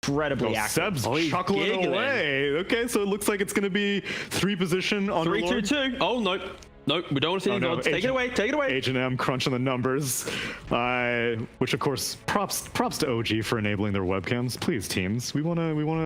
incredibly active. Seb's chuckling away. Okay, so it looks like it's going to be 3 position on 3-2-2. Oh, no. Nope, we don't want to see the Take it away, take it away. H&M crunching the numbers, which of course, props to OG for enabling their webcams. Please, teams, we wanna.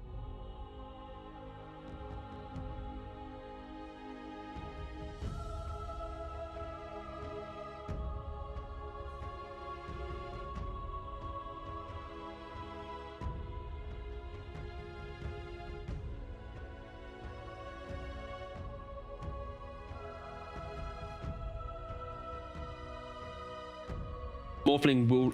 Morphling will,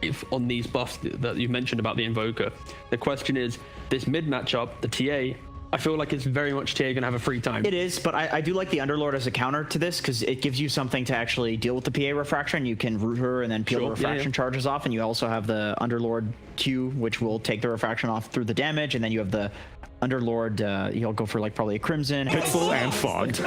if on these buffs that you mentioned about the Invoker, the question is, this mid matchup, the TA, I feel like it's very much TA gonna have a free time. It is, but I do like the Underlord as a counter to this because it gives you something to actually deal with the PA refraction. You can root her and then peel the refraction charges off, and you also have the Underlord Q, which will take the refraction off through the damage, and then you have the Underlord, he'll go for like probably a Crimson. Pitfall and Fogged.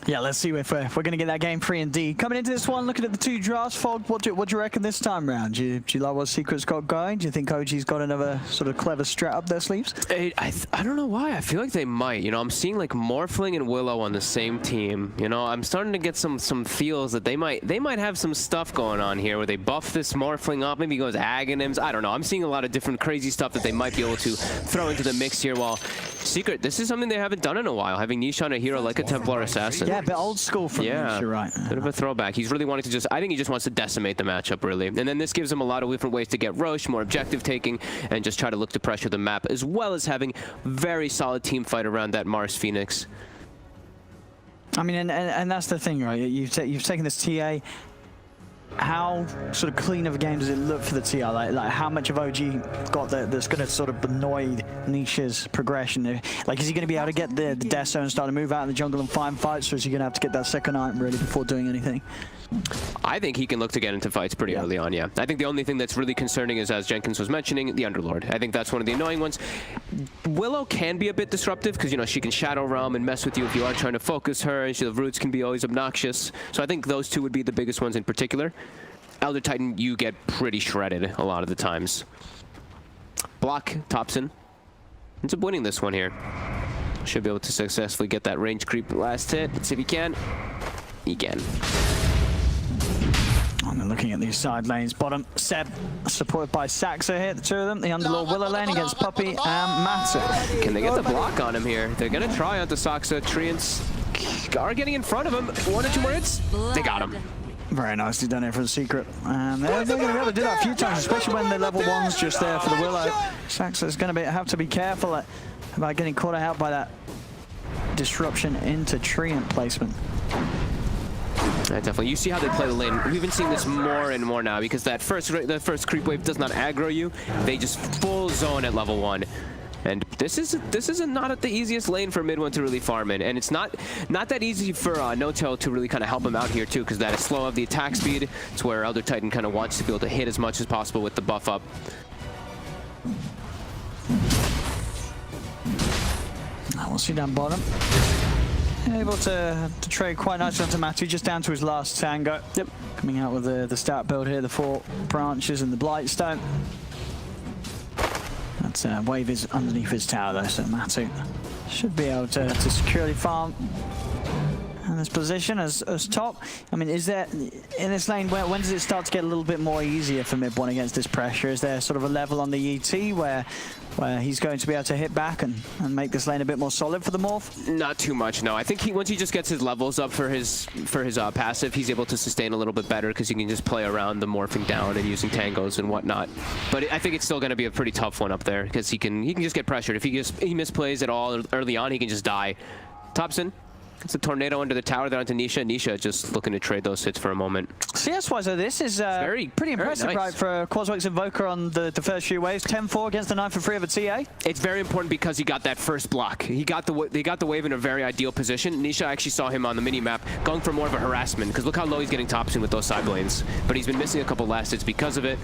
Yeah, let's see if we're going to get that game free indeed. Coming into this one, looking at the 2 drafts, Fog, what do you reckon this time round? Do you like what Secret's got going? Do you think OG's got another sort of clever strat up their sleeves? I don't know why. I feel like they might. You know, I'm seeing like Morphling and Willow on the same team. You know, I'm starting to get some feels that they might have some stuff going on here where they buff this Morphling up. Maybe he goes Aghanims. I don't know. I'm seeing a lot of different crazy stuff that they might be able to throw into the mix here. While Secret, this is something they haven't done in a while, having Niche on a hero like a Templar Assassin. Yeah, a bit old school from Niche, you're right. Bit of a throwback. He's really wanting to I think he just wants to decimate the matchup, really. And then this gives him a lot of different ways to get Roche, more objective taking, and just try to look to pressure the map, as well as having very solid team fight around that Mars Phoenix. I mean, and that's the thing, right? You've taken this TA. How sort of clean of a game does it look for the TR? Like how much of OG got that's going to sort of annoy Niche's progression? Like, is he going to be able to get the Death Zone and start to move out in the jungle and find fights, or is he going to have to get that second item ready before doing anything? I think he can look to get into fights pretty early on, yeah. I think the only thing that's really concerning is, as Jenkins was mentioning, the Underlord. I think that's one of the annoying ones. Willow can be a bit disruptive because, you know, she can Shadow Realm and mess with you if you are trying to focus her, and the roots can be always obnoxious. So I think those 2 would be the biggest ones in particular. Elder Titan, you get pretty shredded a lot of the times. Block, Thompson ends up winning this one here. Should be able to successfully get that range creep last hit. Let's see if he can. He can. And then looking at these side lanes, bottom, Seb, supported by Saxa here, the 2 of them. The Underlord Willow lane against Puppey and Matu. Can they get the block on him here? They're going to try onto Saxa. Treants are getting in front of him. 1 or 2 more hits. They got him. Very nicely done here for the Secret. And they're going to be able to do that a few times, especially when the level 1's just there for the Willow. Saxa's going to have to be careful about getting caught out by that disruption into Treant placement. Yeah, definitely. You see how they play the lane. We've been seeing this more and more now because the first creep wave does not aggro you. They just full zone at level 1. And this is not the easiest lane for mid 1 to really farm in, and it's not that easy for No-Tail to really kind of help him out here too, because that is slow of the attack speed. It's where Elder Titan kind of wants to be able to hit as much as possible with the buff up. Now we'll see down bottom. Able to trade quite nicely onto Matu, just down to his last tango. Yep. Coming out with the stat build here, the 4 branches and the Blightstone. That wave is underneath his tower though, so Matu should be able to securely farm in this position as top. I mean, is there, in this lane, when does it start to get a little bit more easier for mid 1 against this pressure? Is there sort of a level on the ET where he's going to be able to hit back and make this lane a bit more solid for the Morph? Not too much, no. I think once he just gets his levels up for his passive, he's able to sustain a little bit better because he can just play around the morphing down and using tangos and whatnot. But I think it's still going to be a pretty tough one up there because he can just get pressured. If he misplays at all early on, he can just die. Thompson. It's a tornado under the tower there onto Nisha. Nisha just looking to trade those hits for a moment. CS-wise, though, this is pretty impressive, nice. Right, for Quaswex Invoker on the first few waves. 10-4 against the 9-for-3 of a TA. It's very important because he got that first block. They got the wave in a very ideal position. Nisha actually saw him on the mini-map going for more of a harassment, because look how low he's getting Thompson with those side lanes. But he's been missing a couple last hits because of it.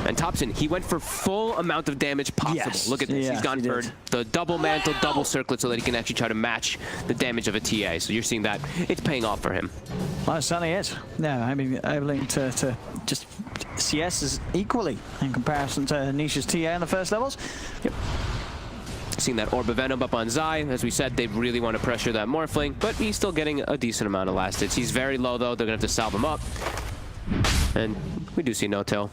And Thompson, he went for full amount of damage possible. Yes. Look at this. He's gone for the double mantle, double circlet, so that he can actually try to match the damage of a TA. So you're seeing that it's paying off for him. Well, it certainly is. Yeah, I mean, able to just CS is equally in comparison to Nisha's TA in the first levels. Yep. Seeing that Orb of Venom up on Zai. As we said, they really want to pressure that Morphling, but he's still getting a decent amount of last hits. He's very low, though. They're going to have to salve him up. And we do see No-Tail.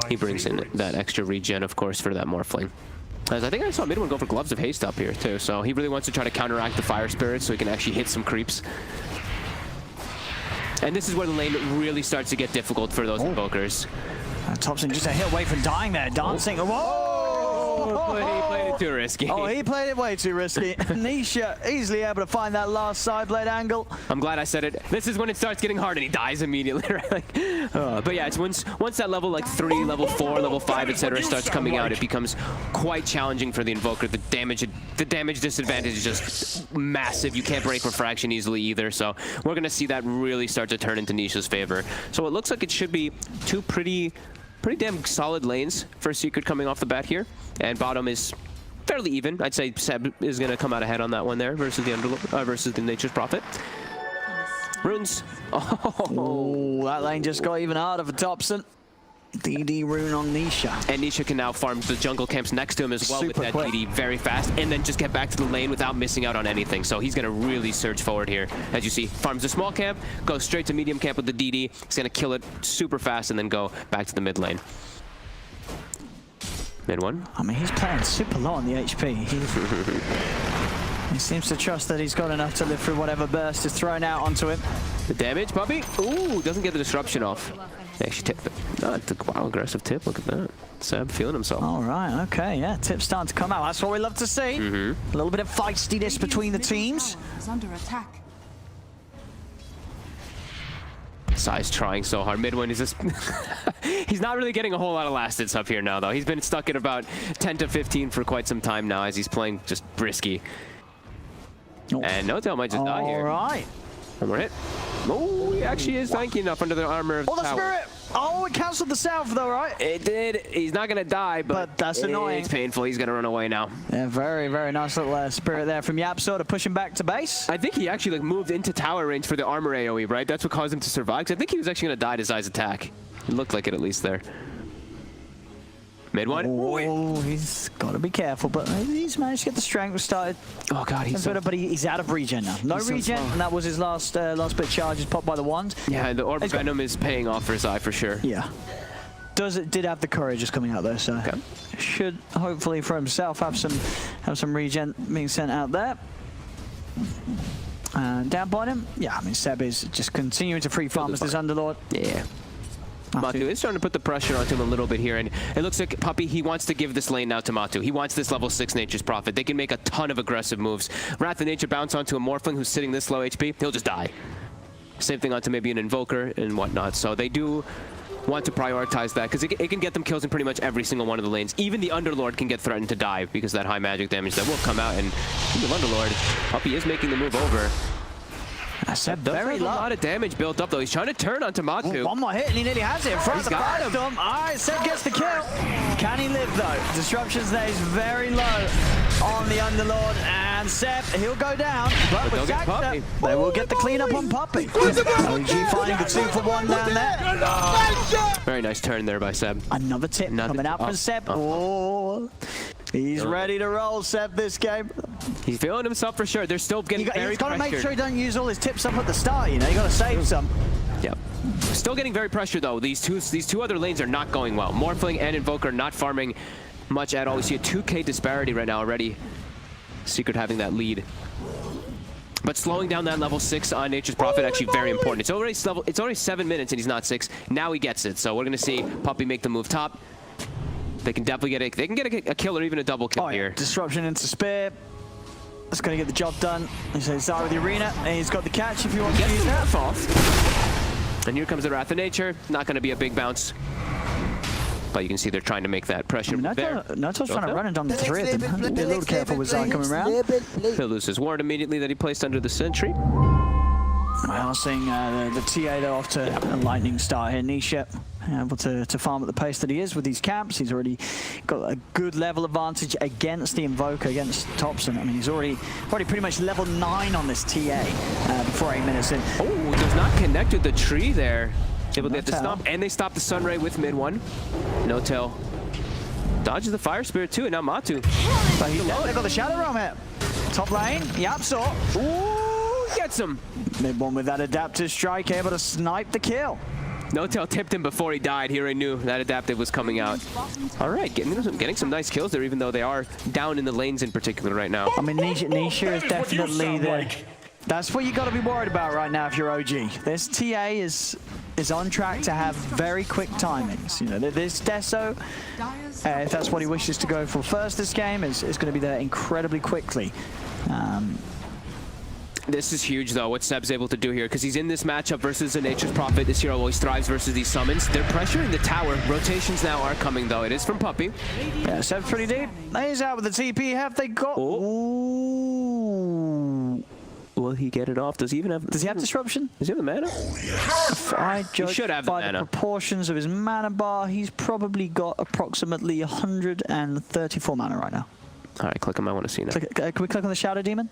He brings in that extra regen, of course, for that Morphling. As I think I saw Midwin go for Gloves of Haste up here, too. So he really wants to try to counteract the Fire Spirit so he can actually hit some creeps. And this is where the lane really starts to get difficult for those invokers. Thompson just a hit away from dying there. Dancing. Whoa! He played it too risky. Oh, he played it way too risky. Nisha easily able to find that last side blade angle. I'm glad I said it. This is when it starts getting hard and he dies immediately, right? Like, but yeah, it's once that level like 3, level 4, level 5, etc. starts coming out, it becomes quite challenging for the invoker. The damage disadvantage is just massive. You can't break refraction easily either. So we're gonna see that really start to turn into Nisha's favor. So it looks like it should be two pretty damn solid lanes for Secret coming off the bat here, and bottom is fairly even. I'd say Seb is going to come out ahead on that one there versus the versus the Nature's Prophet. Runes. Oh, that lane just got even harder for Thompson. DD rune on Nisha. And Nisha can now farm the jungle camps next to him as well with that DD very fast, and then just get back to the lane without missing out on anything. So he's going to really surge forward here. As you see, farms the small camp, goes straight to medium camp with the DD. He's going to kill it super fast and then go back to the mid lane. Mid one. I mean, he's playing super low on the HP. He seems to trust that he's got enough to live through whatever burst is thrown out onto him. The damage, puppy. Ooh, doesn't get the disruption off. Actually, wow, aggressive tip. Look at that. Seb feeling himself. All right, okay, yeah. Tip's starting to come out. That's what we love to see. A little bit of feistiness between the teams. Is under attack. Sai's trying so hard. Midwin is just... He's not really getting a whole lot of last hits up here now, though. He's been stuck at about 10 to 15 for quite some time now as he's playing just risky. Oh. And No-Tail might just die here. All right. One more hit. Oh, he actually is tanky enough under the armor of the the tower. spirit! Oh, it cancelled the south though, right? It did. He's not going to die, but that's annoying. It's painful. He's going to run away now. Yeah, very, very nice little spirit there from Yap, sort of pushing back to base. I think he actually moved into tower range for the armor AoE, right? That's what caused him to survive, because I think he was actually going to die to Zai's attack. It looked like it at least there. Mid one. Oh, he's got to be careful, but he's managed to get the strength started. Oh god, but he's out of regen now. No regen, and that was his last bit of charges popped by the wands. Yeah, the Orb of Venom is paying off for Zai for sure. Yeah. Did have the courage coming out there, so should hopefully for himself have some regen being sent out there. Down by him, yeah. I mean, Seb is just continuing to free farm as this Underlord. Yeah. Matu is trying to put the pressure onto him a little bit here, and it looks like Puppy, he wants to give this lane now to Matu. He wants this level 6 Nature's Prophet. They can make a ton of aggressive moves. Wrath of Nature bounce onto a Morphling who's sitting this low HP, he'll just die. Same thing onto maybe an Invoker and whatnot. So they do want to prioritize that, because it can get them kills in pretty much every single one of the lanes. Even the Underlord can get threatened to die because of that high magic damage that will come out, and the Underlord, Puppy is making the move over. Seb does have a lot of damage built up, though. He's trying to turn onto Matu. One more hit, and he nearly has it in front of the Firestorm. All right, Seb gets the kill. Can he live, though? Disruptions there is very low on the Underlord, and Seb, he'll go down. But with Jackson, they will get the cleanup on Puppy. OG finding the 2-for-1 down there. Very nice turn there by Seb. Another tip coming out from Seb. Oh, he's ready to roll, Seb, this game. He's feeling himself for sure. They're still getting very He's got to make pressured. sure he doesn't use all his tips up at the start, you know. You got to save some. Yep. Still getting very pressured, though. These two other lanes are not going well. Morphling and Invoker not farming much at all. We see a 2k disparity right now already. Secret having that lead. But slowing down that level 6 on Nature's Prophet actually very important. It's already 7 minutes and he's not 6. Now he gets it. So we're going to see Puppy make the move top. They can definitely get a kill or even a double kill here. Disruption into Spear. That's going to get the job done. He's out with the arena, and he's got the catch if you want to use that. Off. And here comes the Wrath of Nature. Not going to be a big bounce. But you can see they're trying to make that pressure there. No-Tail's trying to run it on the 3 of them. Be a little careful with Zai coming around. He'll lose his ward immediately that he placed under the sentry. Well, seeing the TA though off to a lightning start here. Nisha able to farm at the pace that he is with these camps. He's already got a good level advantage against the Invoker, against Thompson. I mean, he's already pretty much level 9 on this TA before 8 minutes in. Oh, does not connect with the tree there. Able to get the No-tail. stomp, and they stop the Sunray with mid one. No tail. Dodges the Fire Spirit too, and now Matu. But they've got the Shadow Realm here. Top lane, Yapsor. Ooh, gets him. Mid one with that adaptive strike, able to snipe the kill. No tail tipped him before he died. He already knew that adaptive was coming out. All right, getting some nice kills there, even though they are down in the lanes in particular right now. I mean, Nisha is definitely the... That's what you got to be worried about right now if you're OG. This TA is on track to have very quick timings. You know, this Deso, if that's what he wishes to go for first this game, is going to be there incredibly quickly. This is huge, though, what Seb's able to do here, because he's in this matchup versus a Nature's Prophet. This hero always thrives versus these summons. They're pressuring the tower. Rotations now are coming, though. It is from Puppey. Yeah, Seb's pretty deep. He's out with the TP. Have they got... Ooh. Will he get it off? Does he even have... Does he have disruption? Does he have the mana? If I judge should have the by mana. the proportions of his mana bar, he's probably got approximately 134 mana right now. All right, click him. I want to see now. Can we click on the Shadow Demon?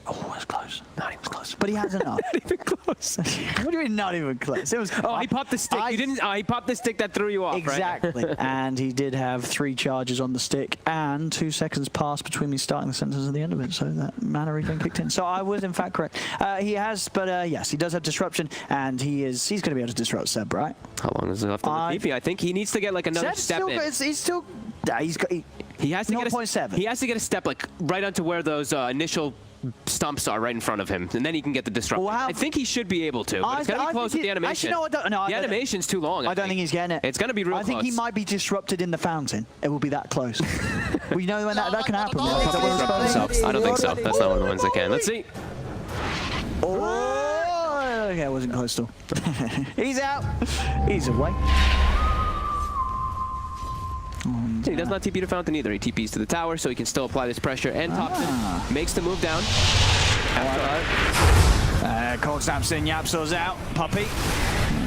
Oh, that's close. Not even close. But he has enough. Not even close. What do you mean not even close? It was. Oh, he popped the stick. You didn't. He popped the stick that threw you off, Exactly. right? And he did have 3 charges on the stick, and 2 seconds passed between me starting the sentence and the end of it, so that mana regen kicked in. So I was in fact correct. He has, but yes, he does have disruption, and he's going to be able to disrupt Seb, right? How long is it left on the TP? I think he needs to get like another Seb's step still in. he's still. He's got. He has to get 0.7. He has to get a step like right onto where those initial stumps are, right in front of him, and then he can get the disruption. Well, I think he should be able to. But it's gonna be close with the animation. Actually, no, the animation's too long. I don't think he's getting it. It's gonna be real I think he close. might be disrupted in the fountain. It will be that close. Well, you know when that can happen. I don't think so. That's not one of the ones that can. Let's see. Oh, okay, I wasn't close to. He's out. He's away. He does not TP to fountain either. He TPs to the tower, so he can still apply this pressure. And Thompson makes the move down. Cold snaps in, Yapsor's out. Puppey.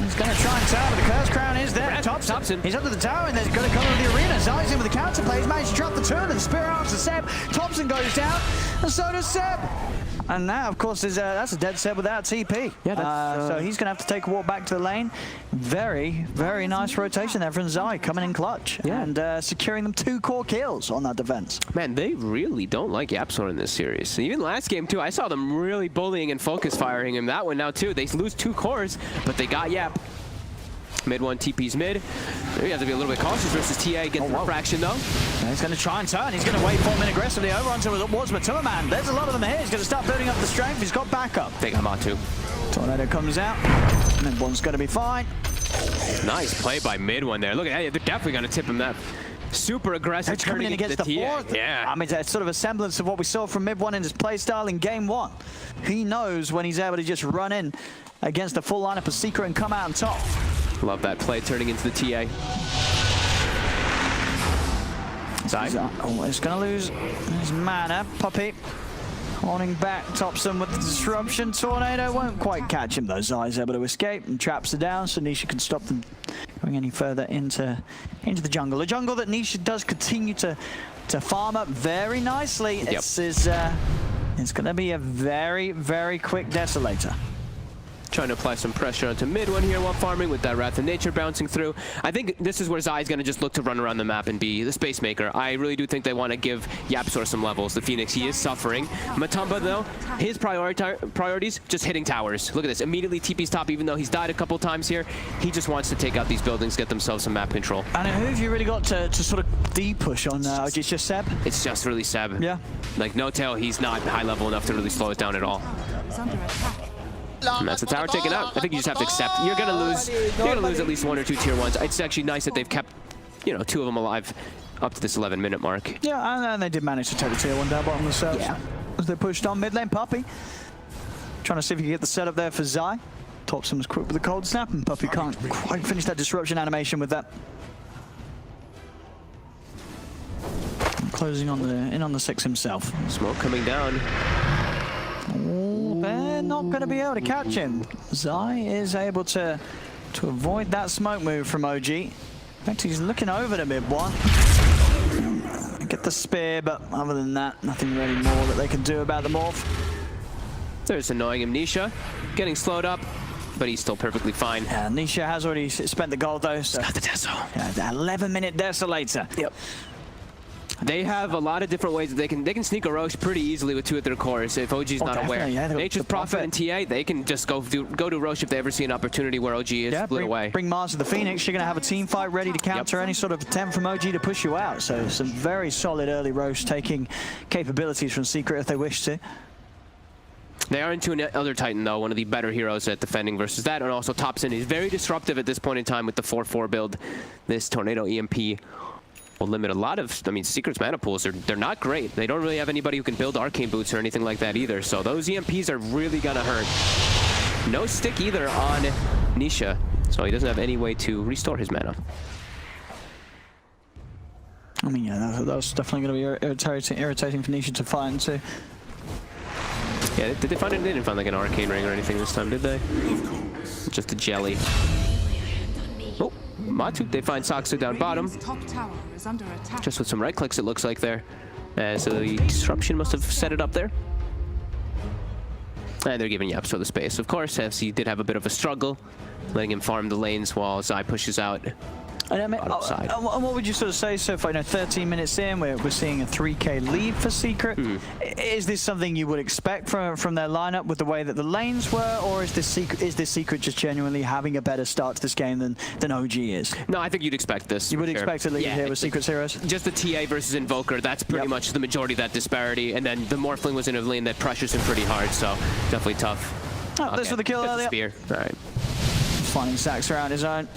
He's going to try and turn, but the Curse Crown is there. Thompson. He's up to the tower, and there's going to come into the arena. Zai's in with the counterplay. He's managed to drop the turn, and the Spear Arms to Seb. Thompson goes down, and so does Seb. And now, of course, that's a dead Seb without TP. Yeah, that's, so he's going to have to take a walk back to the lane. Very, very nice rotation there from Zai, coming in clutch. Yeah. And securing them 2 core kills on that defense. Man, they really don't like Yapsor in this series. Even last game, too, I saw them really bullying and focus firing him. That one now, too. They lose 2 cores, but they got Yap. Mid one, TP's mid. You have to be a little bit cautious versus TA. Gets the refraction, though. And he's going to try and turn. He's going to wait for him aggressively over onto towards Matuma. There's a lot of them here. He's going to start building up the strength. He's got backup. They got Matu. Tornado comes out. Mid one's going to be fine. Nice play by mid one there. Look at that. They're definitely going to tip him that. Super aggressive. It's coming in against the TA. fourth. Yeah. I mean, it's sort of a semblance of what we saw from mid one in his playstyle in game 1. He knows when he's able to just run in against the full lineup of Secret and come out on top. Love that play turning into the TA. Zai. Oh, he's going to lose his mana. Puppey holding back Thompson with the disruption. Tornado won't quite catch him though. Zai's able to escape and traps her down, so Nisha can stop them going any further into the jungle. A jungle that Nisha does continue to farm up very nicely. Yep. It's going to be a very, very quick Desolator. Trying to apply some pressure onto mid one here while farming with that Wrath of Nature bouncing through. I think this is where Zai's going to just look to run around the map and be the space maker. I really do think they want to give Yapsor some levels. The Phoenix, he is suffering. Matumba, though, his priorities, just hitting towers. Look at this. Immediately TP's top, even though he's died a couple times here. He just wants to take out these buildings, get themselves some map control. And who have you really got to sort of de-push on? It's just Seb? It's just really Seb. Yeah. Like, no tail, he's not high level enough to really slow it down at all. And that's the tower taken out. I think you just have to accept. You're gonna lose. You're gonna lose at least 1 or 2 tier 1s. It's actually nice that they've kept, 2 of them alive up to this 11-minute mark. Yeah, and they did manage to take the tier 1 down bottom themselves. Yeah. As they pushed on mid lane, Puppey trying to see if he can get the setup there for Zai. Thompson was quick with the cold snap, and Puppey can't quite finish that disruption animation with that. Closing on the 6 himself. Smoke coming down. They're not going to be able to catch him. Zai is able to avoid that smoke move from OG. In fact, he's looking over to mid one. Get the spear, but other than that, nothing really more that they can do about the morph. There's annoying Amnesia. Getting slowed up. but he's still perfectly fine. Yeah, Nisha has already spent the gold though. So. Got the Deso. Yeah, the 11-minute Desolator. Yep. They have a lot of different ways that they can sneak a Roche pretty easily with 2 of their cores if OG's not aware. Yeah, Nature's Prophet and TA, they can just go to Roche if they ever see an opportunity where OG is split away. Bring Mars to the Phoenix. You're going to have a team fight ready to counter any sort of attempt from OG to push you out. So some very solid early Roche taking capabilities from Secret if they wish to. They are into another Titan, though, one of the better heroes at defending versus that, and also Topson is very disruptive at this point in time with the 4-4 build. This Tornado EMP will limit a lot of, I mean, Secret's mana pools, they're not great. They don't really have anybody who can build arcane boots or anything like that either, so those EMPs are really gonna hurt. No stick either on Nisha, so he doesn't have any way to restore his mana. I mean, yeah, that was definitely going to be irritating for Nisha to find too. Yeah, did they find it? They didn't find like an arcane ring or anything this time, did they? Just a jelly. Oh, Matu, they find Saksu down bottom. Just with some right clicks, it looks like there. So the disruption must have set it up there. And they're giving Yapso the space. Of course, FC did have a bit of a struggle, letting him farm the lanes while Zai pushes out. And I mean, what would you sort of say so far? 13 minutes in, we're seeing a 3k lead for Secret. Is this something you would expect from their lineup with the way that the lanes were, or is this Secret just genuinely having a better start to this game than OG is? No, I think you'd expect this. You would expect a lead here with Secret's heroes? Just the TA versus Invoker, that's pretty much the majority of that disparity. And then the Morphling was in a lane that pressures him pretty hard, so definitely tough. Oh, this was the kill earlier. Spear. All right. Finding Sax around his own.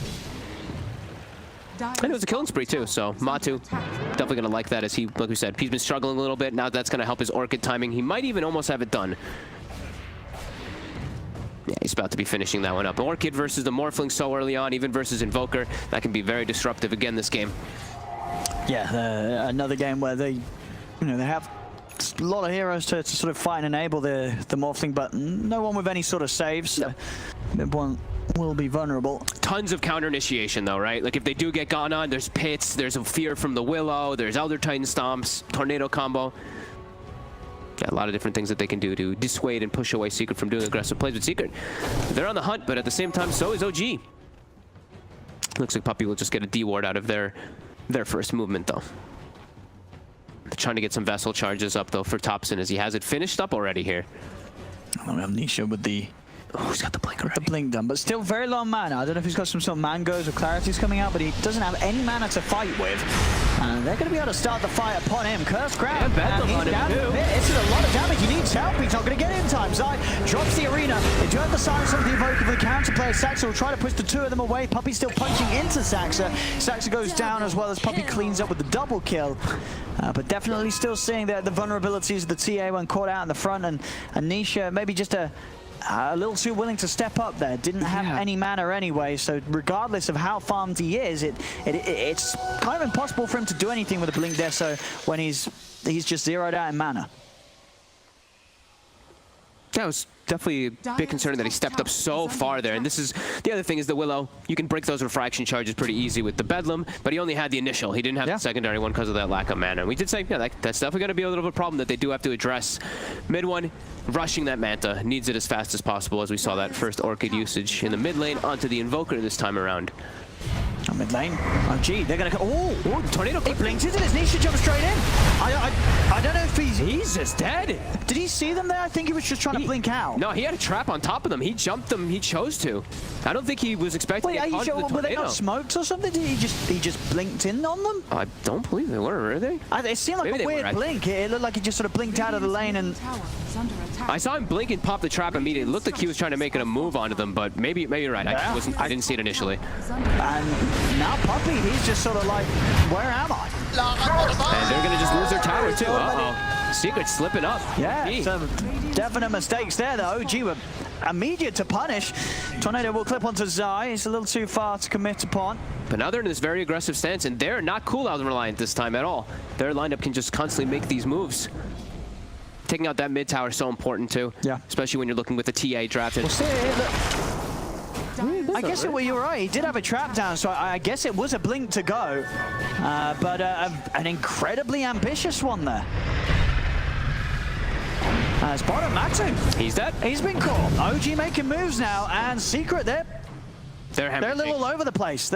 And it was a killing spree too, so Matu definitely going to like that, as he, like we said, he's been struggling a little bit. Now that's going to help his Orchid timing. He might even almost have it done. Yeah, he's about to be finishing that one up. Orchid versus the Morphling so early on, even versus Invoker, that can be very disruptive again this game. Yeah, another game where they have a lot of heroes to sort of fight and enable the Morphling, but no one with any sort of saves. So one will be vulnerable. Tons of counter initiation though, right? Like if they do get gone on, there's pits, there's a fear from the Willow, there's Elder Titan stomps, tornado combo. Yeah, a lot of different things that they can do to dissuade and push away Secret from doing aggressive plays with Secret. They're on the hunt, but at the same time, so is OG. Looks like Puppey will just get a D ward out of their first movement though. They're trying to get some vessel charges up though for Topson, as he has it finished up already here. I have Nisha with the he's got the blink already. The blink done, but still very low mana. I don't know if he's got some sort of mangoes or clarities coming out, but he doesn't have any mana to fight with. And they're going to be able to start the fight upon him. Cursed Ground. Yeah, he's down a bit. It's a lot of damage. He needs help. He's not going to get in time. Zai drops the arena. They do have the silence of the Evoker for the counterplay. Saxa will try to push the 2 of them away. Puppey still punching into Saxa. Saxa goes down as well as Puppey cleans up with the double kill. But definitely still seeing the vulnerabilities of the TA when caught out in the front. And Nisha maybe just a little too willing to step up there. Didn't have any mana anyway, so regardless of how farmed he is, it's kind of impossible for him to do anything with a Blink Deso when he's just zeroed out in mana. That was definitely a bit concerning that he stepped up so far there. And this is the other thing, is the Willow. You can break those refraction charges pretty easy with the Bedlam, but he only had the initial. He didn't have the secondary one because of that lack of mana. And we did say, yeah, that's definitely going to be a little bit of a problem that they do have to address. Mid one, rushing that Manta, needs it as fast as possible, as we saw that first Orchid usage in the mid lane onto the Invoker this time around. Mid lane. Oh, gee, they're going to... Oh, Tornado Clip blinks into this. Nisha jumps straight in. I don't know if he's just dead. Did he see them there? I think he was just trying to blink out. No, he had a trap on top of them. He jumped them. He chose to. I don't think he was expecting to get caught in the tornado. Were they not smoked or something? Did he just blinked in on them? I don't believe they were they? It seemed like a weird blink. It looked like he just sort of blinked out of the lane and... I saw him blink and pop the trap immediately. It looked like he was trying to make it a move onto them, but maybe you're right. I didn't see it initially. And now Puppey, he's just sort of like, where am I? And they're going to just lose their tower too. Uh-oh. Secret slipping up. Yeah, some definite mistakes there. The OG were immediate to punish. Tornado will clip onto Zai. It's a little too far to commit upon. But now they're in this very aggressive stance, and they're not cooldown reliant this time at all. Their lineup can just constantly make these moves. Taking out that mid tower is so important too. Yeah. Especially when you're looking with the TA drafted. We'll see. I guess you were right. He did have a trap down, so I guess it was a blink to go. But an incredibly ambitious one there. As bottom, Matu. He's dead. He's been caught. OG making moves now, and Secret, they're a little all over the place.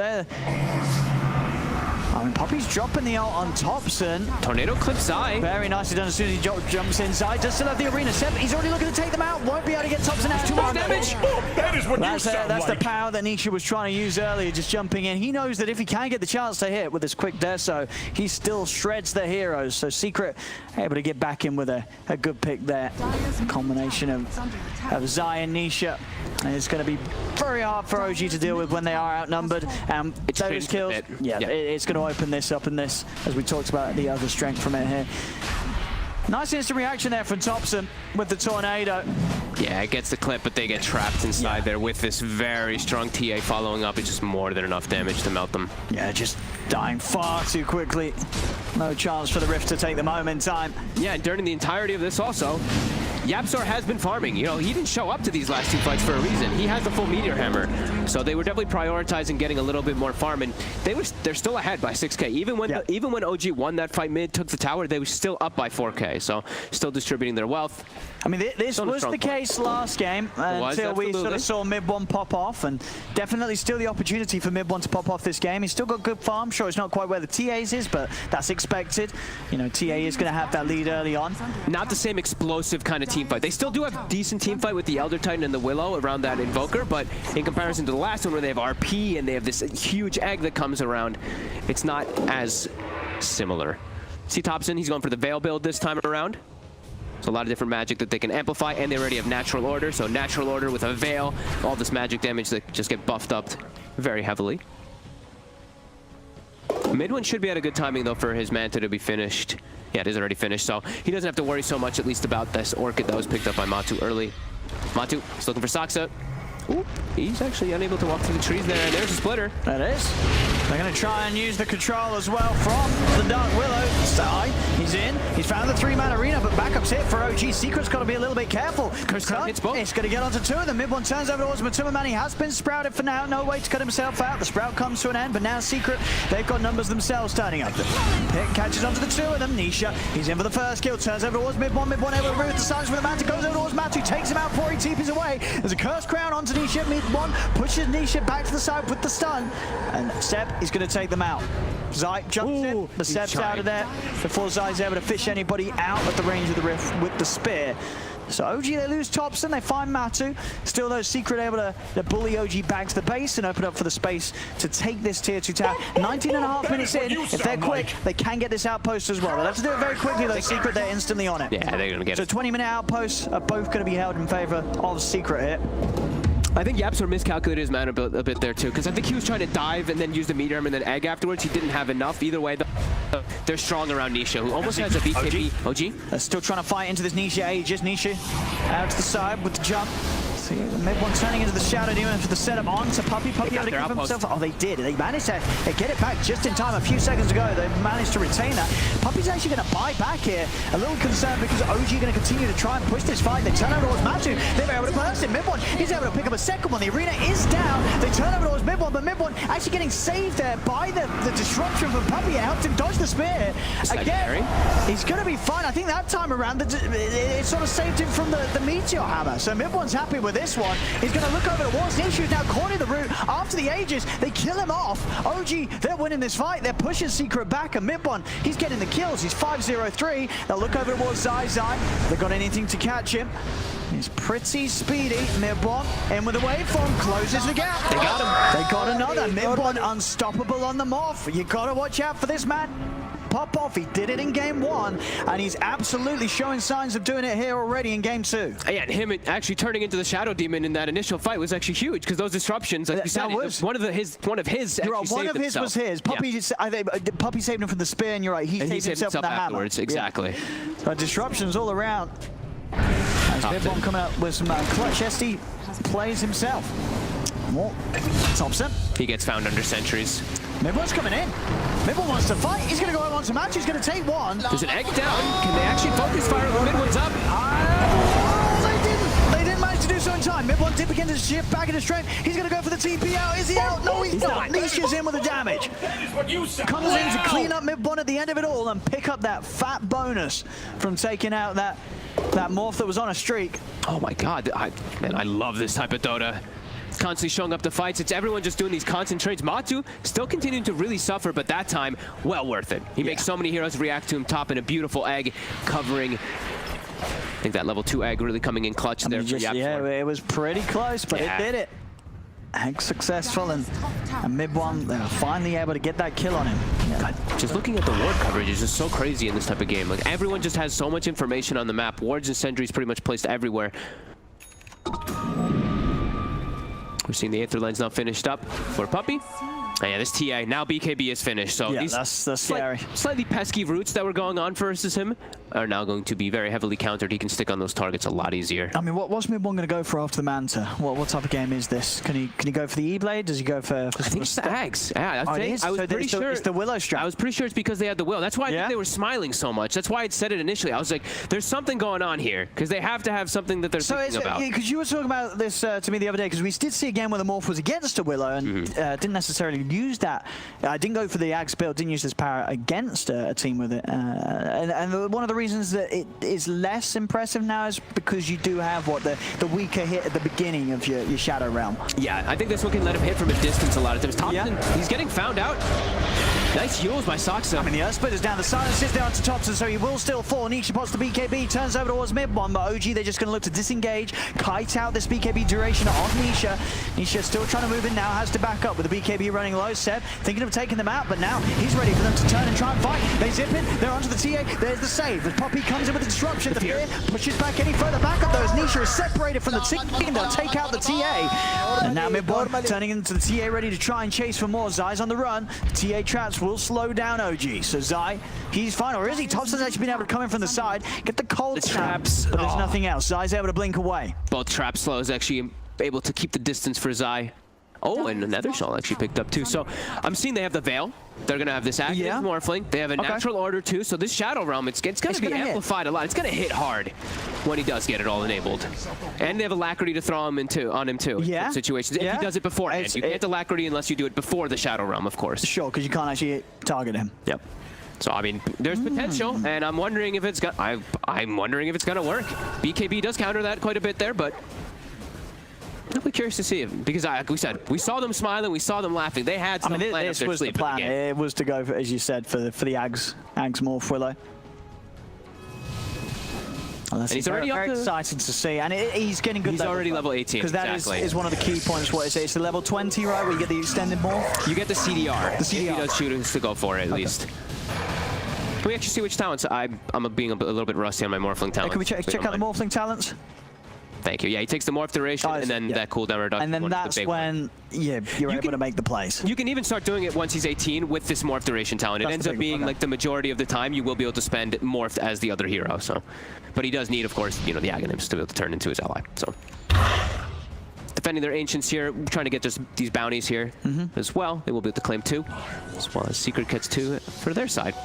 I mean, Poppy's dropping the ult on Thompson. Tornado clips Zai. Very nicely done as soon as he jumps inside. Does still have the arena. Seb, he's already looking to take them out. Won't be able to get Thompson out. Too much damage. That is what you sound That's like. the power that Nisha was trying to use earlier, just jumping in. He knows that if he can get the chance to hit with his quick Deso, he still shreds the heroes. So Secret able to get back in with a good pick there. A combination of Zai and Nisha. And it's going to be very hard for OG to deal with when they are outnumbered. Those kills, it's going to open this up in this, as we talked about the other strength from it here. Nice instant reaction there from Thompson with the tornado. Yeah, it gets the clip, but they get trapped inside there with this very strong TA following up. It's just more than enough damage to melt them. Yeah, just dying far too quickly. No chance for the Rift to take them home in time. Yeah, and during the entirety of this also, YapzOr has been farming. You know, he didn't show up to these last two fights for a reason. He has the full Meteor Hammer. So they were definitely prioritizing getting a little bit more farm, and they're still ahead by 6K. Even when OG won that fight mid, took the tower, they were still up by 4K. So still distributing their wealth. I mean, this was the case last game until we sort of saw Mid-1 pop off, and definitely still the opportunity for Mid-1 to pop off this game. He's still got good farm. Sure, it's not quite where the TA's is, but that's expected. You know, TA is going to have that lead early on. Not the same explosive kind of team fight. They still do have decent team fight with the Elder Titan and the Willow around that Invoker, but in comparison to the last one where they have RP and they have this huge egg that comes around, it's not as similar. See Thompson, he's going for the Veil build this time around. So a lot of different magic that they can amplify, and they already have Natural Order, so Natural Order with a Veil, all this magic damage that just get buffed up very heavily. Mid-1 should be at a good timing, though, for his Manta to be finished. Yeah, it is already finished, so he doesn't have to worry so much, at least, about this Orchid that was picked up by Matu early. Matu is looking for Saksa. Ooh, he's actually unable to walk through the trees there, and there's a splitter. That is. They're going to try and use the control as well from the Dark Willow side. He's in. He's found the 3-man arena, but backup's hit for OG. Secret's got to be a little bit careful. Hits both. It's going to get onto two of them. Mid-1 turns over towards Matuma. He has been sprouted for now. No way to cut himself out. The sprout comes to an end, but now Secret, they've got numbers themselves turning up. Pick catches onto the two of them. Nisha, he's in for the first kill. Turns over towards Mid-1. Mid-1 able to root the silence with the Manta. Goes over towards Matu. Takes him out before he TPs away. There's a Curse Crown onto Nisha. Mid-1 pushes Nisha back to the side with the stun. And Seb is going to take them out. Zai jumps in, the Seb's out of there before Zai's able to fish anybody out at the range of the Rift with the spear. So OG, they lose Thompson, they find Matu. Still though, Secret able to bully OG back to the base and open up for the space to take this tier 2 tower. 19.5 minutes in, if they're quick, they can get this outpost as well. They'll have to do it very quickly though. Secret, they're instantly on it. Yeah, they're going to get it. So 20-minute outposts are both going to be held in favor of Secret here. I think YapzOr miscalculated his mana a bit there too, because I think he was trying to dive and then use the Meteor Hammer and then Egg afterwards. He didn't have enough. Either way, they're strong around Nisha, who almost has a BKB. OG? They're still trying to fight into this Nisha Aegis. Nisha out to the side with the jump. See, Mid-1 turning into the Shadow Demon for the setup onto Puppy. Puppy able to give himself. Oh, they did. They managed to get it back just in time. A few seconds ago, they managed to retain that. Puppy's actually going to buy back here. A little concerned because OG are going to continue to try and push this fight. They turn over towards Matu. They're able to burst him. Mid-1, he's able to pick up a second one. The arena is down. They turn over towards Mid-1, but Mid-1 actually getting saved there by the disruption from Puppy. It helped him dodge the spear. Again, he's going to be fine. I think that time around, it sort of saved him from the Meteor Hammer. So Mid-1's happy with this one. He's going to look over towards Nisha, who's now caught in the route after the Aegis. They kill him off. OG, they're winning this fight. They're pushing Secret back, and Mid-1, he's getting the kills. He's 5-0-3. They'll look over towards Zai. They've got anything to catch him. He's pretty speedy. Mid-1 in with the waveform, closes the gap. They got him. They got another. Mid-1 unstoppable on the morph. You got to watch out for this man. Pop off. He did it in game 1, and he's absolutely showing signs of doing it here already in game 2. Yeah, and him actually turning into the Shadow Demon in that initial fight was actually huge, because those disruptions, like you said, one of his was his. Puppy, Puppy saved him from the spear, and you're right, he saved himself from the afterwards. Hammer. Exactly. Yeah. So disruptions all around. As Mid-1 coming up with some clutch SD plays himself. More. Thompson. He gets found under sentries. Mid-1's coming in. Mid-1 wants to fight. He's going to go over onto Match. He's going to take one. There's an egg down. Can they actually focus fire when Mid-1's up? They didn't manage to do so in time. Mid-1 did begin to shift back into strength. He's going to go for the TP out. Is he out? No, he's not. Nisha's in with the damage. Comes in to clean up Mid-1 at the end of it all and pick up that fat bonus from taking out that That morph that was on a streak. Oh my god, man, I love this type of Dota. Constantly showing up to fights. It's everyone just doing these concentrates. Matu still continuing to really suffer, but that time, well worth it. He makes so many heroes react to him, topping a beautiful egg, covering. I think that level 2 egg really coming in clutch there for Yapzor. Yeah, it was pretty close, but it did it. Egg successful, and mid one, they were finally able to get that kill on him. God, just looking at the ward coverage is just so crazy in this type of game. Like, everyone just has so much information on the map. Wards and sentries pretty much placed everywhere. We're seeing the Aether lens now finished up for Puppy. Oh, yeah, this TA, now BKB is finished. So these that's scary. Slightly pesky routes that were going on versus him are now going to be very heavily countered. He can stick on those targets a lot easier. I mean, what's mid one going to go for after the Manta? What type of game is this? Can he go for the E-Blade? Does he go for I think it's the Ags. Yeah, I was pretty sure it's the Willow strat. I was pretty sure it's because they had the Will. That's why I think they were smiling so much. That's why I said it initially. I was like, there's something going on here because they have to have something that they're thinking about. Because you were talking about this to me the other day, because we did see a game where the morph was against a Willow and didn't necessarily use that. I didn't go for the Ags build, didn't use this power against a team with it. And one of the reasons that it is less impressive now is because you do have the weaker hit at the beginning of your Shadow Realm. Yeah, I think this one can let him hit from a distance a lot of times. Thompson, he's getting found out. Nice Yules by Soxa. I mean, the Earth Splitter's down. The silence is down to Thompson, so he will still fall. Nisha pots the BKB, turns over towards mid one, but OG, they're just going to look to disengage, kite out this BKB duration on Nisha. Nisha still trying to move in now, has to back up with the BKB running low. Seb thinking of taking them out, but now he's ready for them to turn and try and fight. They zip in, they're onto the TA, there's the save. As Poppy comes in with the disruption, the fear pushes back any further back up though, as Nisha is separated from the team. They'll take out the TA. And now mid one turning into the TA, ready to try and chase for more. Zai's on the run. TA traps will slow down OG. So Zai, he's fine, or is he? Thompson's actually been able to come in from the side, get the cold traps, but there's nothing else. Zai's able to blink away. Both trap slows actually able to keep the distance for Zai. Oh, and another shawl actually picked up too. So I'm seeing they have the Veil. They're going to have this active Morphling. They have a natural order too. So this Shadow Realm, it's going to be amplified a lot. It's going to hit hard when he does get it all enabled. And they have Alacrity to throw him on him too. Yeah. In situations. If he does it beforehand. You can't Alacrity unless you do it before the Shadow Realm, of course. Sure, because you can't actually target him. Yep. So I mean, there's potential, and I'm wondering if it's I'm wondering if it's going to work. BKB does counter that quite a bit there, but I'll be curious to see it, because like we said, we saw them smiling, we saw them laughing. They had some plan up their sleeve. It was to go for, as you said, for the Ags morph Willow. And he's already very excited to see, and he's getting good. He's already level 18. Because that is one of the key points. What is it? It's the level 20, right? Where you get the extended morph. You get the CDR. The CDR. If he does shootings to go for it at least. Can we actually see which talents? I'm being a little bit rusty on my Morphling talents. Can we check out the Morphling talents? Thank you. Yeah, he takes the morph duration and then that cooldown reduction. And then that's when you're able to make the plays. You can even start doing it once he's 18 with this morph duration talent. It ends up being like the majority of the time you will be able to spend morphed as the other hero. So, but he does need, of course, the Aghanims to be able to turn into his ally. So, defending their ancients here, trying to get these bounties here as well. They will be able to claim 2, as well as secret kits 2 for their side.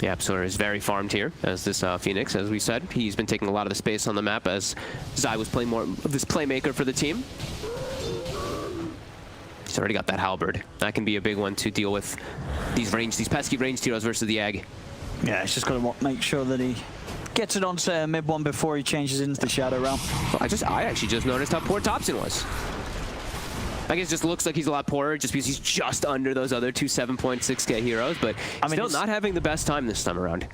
Yeah, Yapzor is very farmed here as this Phoenix, as we said. He's been taking a lot of the space on the map as Zai was playing more of this playmaker for the team. He's already got that halberd. That can be a big one to deal with these pesky ranged heroes versus the Egg. Yeah, he's just got to make sure that he gets it onto mid one before he changes into the Shadow Realm. Well, I actually just noticed how poor Thompson was. I guess it just looks like he's a lot poorer just because he's just under those other two 7.6k heroes, but still not having the best time this time around.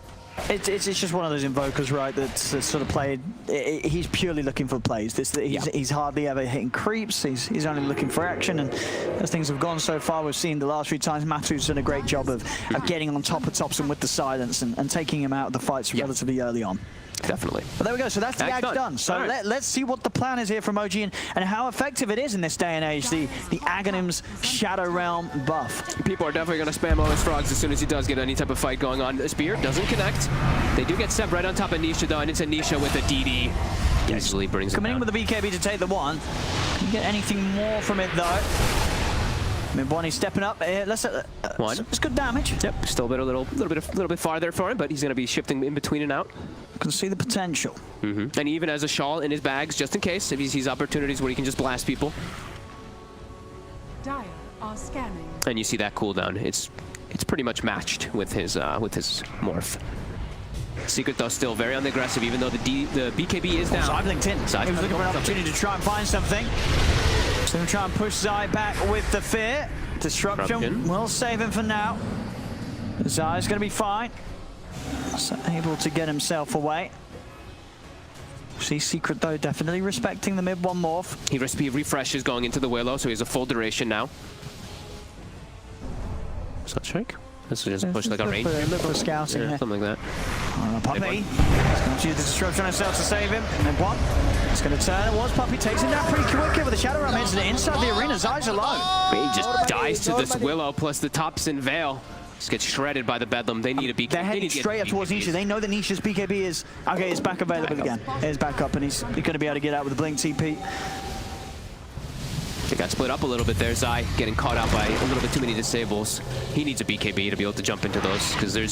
It's just one of those invokers, right, that's sort of played. He's purely looking for plays. He's hardly ever hitting creeps. He's only looking for action, and as things have gone so far, we've seen the last few times Matu's done a great job of getting on top of Thompson with the silence and taking him out of the fights relatively early on. Definitely. But there we go. So that's the Ag done. So let's see what the plan is here from OG and how effective it is in this day and age, the Aghanims Shadow Realm buff. People are definitely going to spam OS Frogs as soon as he does get any type of fight going on. The Spear doesn't connect. They do get Seb right on top of Nisha, though, and it's a Nisha with a DD. Easily brings it Coming in with the BKB to take the one. Can you get anything more from it, though? Mid-one, he's stepping up. One. It's good damage. Yep, still a little bit farther for him, but he's going to be shifting in between and out. Can see the potential. And he even has a shawl in his bags just in case if he sees opportunities where he can just blast people. Dire are scanning. And you see that cooldown. it's pretty much matched with his morph. Secret though still very on the aggressive, even though the BKB is down. Zai blinked in. He was looking for an opportunity to try and find something. He's going to try and push Zai back with the fear. Disruption will save him for now. Zai's going to be fine. So able to get himself away. See Secret though definitely respecting the mid one morph. He refreshes going into the Willow, so he has a full duration now. Sunstrike? This is just push like a range. A little bit of scouting here. Something like that. Puppy. He's going to use the disruption on himself to save him. And then one. It's going to turn. It was Puppy. Takes him down pretty quick with a Shadow Realm incident inside the arena. Zai's alone. He just dies to this Willow plus the Topson Veil. Just gets shredded by the Bedlam. They need a BKB. They're heading straight up towards Nisha. They know that Nisha's BKB is... Okay, it's back available again. It's back up, and he's going to be able to get out with the Blink TP. They got split up a little bit there. Zai getting caught out by a little bit too many disables. He needs a BKB to be able to jump into those, because there